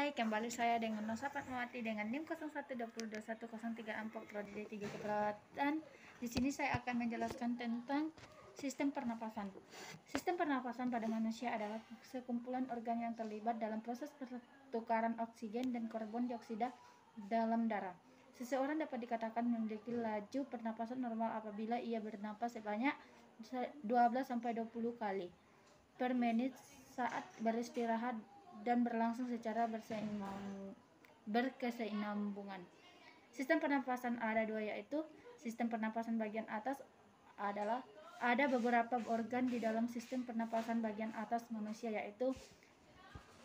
Hai, kembali saya dengan Nosa Fatmawati dengan NIM 01202103 prodi D3 keperawatan. Di sini saya akan menjelaskan tentang sistem pernapasan. Sistem pernapasan pada manusia adalah sekumpulan organ yang terlibat dalam proses pertukaran oksigen dan karbon dioksida dalam darah. Seseorang dapat dikatakan memiliki laju pernapasan normal apabila ia bernapas sebanyak 12-20 kali per menit saat beristirahat dan berlangsung secara berkesinambungan. Sistem pernapasan ada dua, yaitu sistem pernapasan bagian atas ada beberapa organ di dalam sistem pernapasan bagian atas manusia, yaitu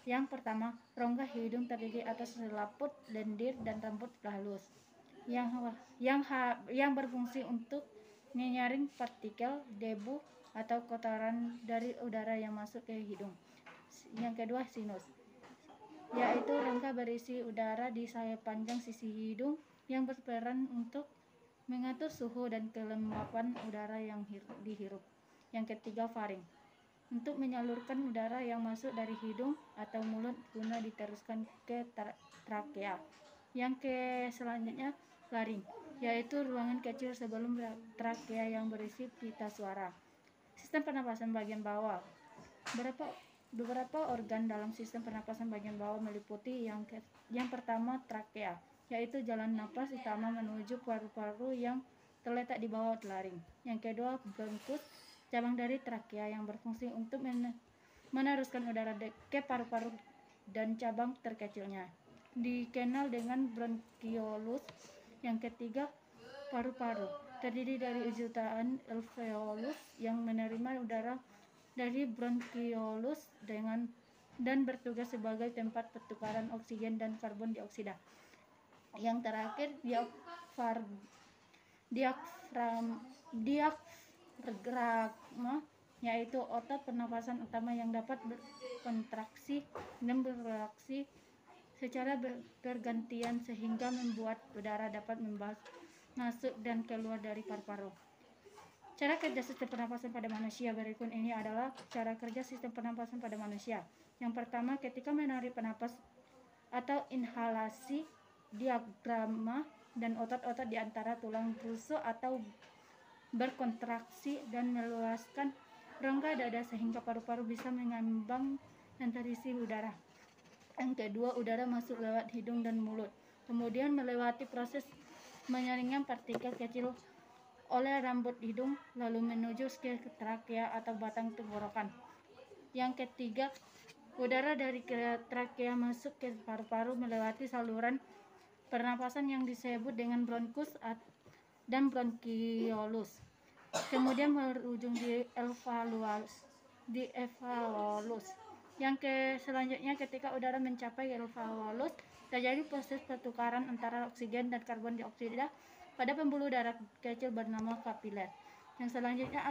yang pertama, rongga hidung terdiri atas selaput, lendir, dan rambut halus yang berfungsi untuk menyaring partikel, debu, atau kotoran dari udara yang masuk ke hidung. Yang kedua, sinus, yaitu rongga berisi udara di sayap panjang sisi hidung yang berperan untuk mengatur suhu dan kelembapan udara yang dihirup. Yang ketiga, faring, untuk menyalurkan udara yang masuk dari hidung atau mulut guna diteruskan ke trakea. Yang selanjutnya, laring, yaitu ruangan kecil sebelum trakea yang berisi pita suara. Sistem pernapasan bagian bawah. Beberapa organ dalam sistem pernapasan bagian bawah meliputi yang pertama, trakea, yaitu jalan napas utama menuju paru-paru yang terletak di bawah laring. Yang kedua, bronkus, cabang dari trakea yang berfungsi untuk meneruskan udara ke paru-paru dan cabang terkecilnya dikenal dengan bronkiolus. Yang ketiga, paru-paru, terdiri dari jutaan alveolus yang menerima udara dari bronkiolus dan bertugas sebagai tempat pertukaran oksigen dan karbon dioksida. Yang terakhir, diafragma, yaitu otot pernapasan utama yang dapat berkontraksi dan berelaksi secara bergantian sehingga membuat udara dapat masuk dan keluar dari paru-paru. Cara kerja sistem pernapasan pada manusia. Berikut ini adalah cara kerja sistem pernapasan pada manusia. Yang pertama, ketika menarik penapas atau inhalasi, diafragma dan otot-otot di antara tulang rusuk atau berkontraksi dan meluaskan rongga dada sehingga paru-paru bisa mengambang dan terisi udara. Yang kedua, udara masuk lewat hidung dan mulut, kemudian melewati proses menyaringnya partikel kecil oleh rambut hidung, lalu menuju ke trakea atau batang tenggorokan. Yang ketiga, udara dari trakea masuk ke paru-paru melewati saluran pernapasan yang disebut dengan bronkus dan bronkiolus, kemudian berujung di alveolus. Yang selanjutnya, ketika udara mencapai alveolus, terjadi proses pertukaran antara oksigen dan karbon dioksida pada pembuluh darah kecil bernama kapiler. Yang selanjutnya,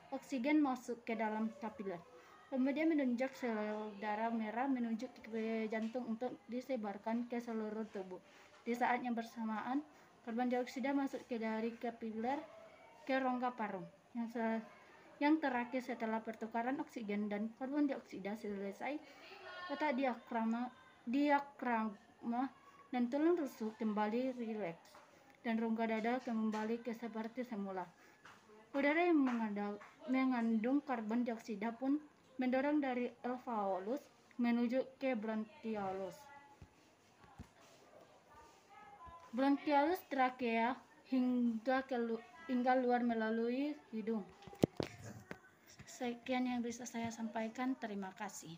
oksigen masuk ke dalam kapiler, kemudian menunjuk sel darah merah menuju ke jantung untuk disebarkan ke seluruh tubuh. Di saat yang bersamaan, karbon dioksida masuk dari kapiler ke rongga paru. Yang terakhir, setelah pertukaran oksigen dan karbon dioksida selesai, otak diafragma dan tulang rusuk kembali rileks dan rongga dada kembali ke seperti semula. Udara yang mengandung karbon dioksida pun mendorong dari alveolus menuju ke bronkiolus, trakea hingga luar melalui hidung. Sekian yang bisa saya sampaikan. Terima kasih.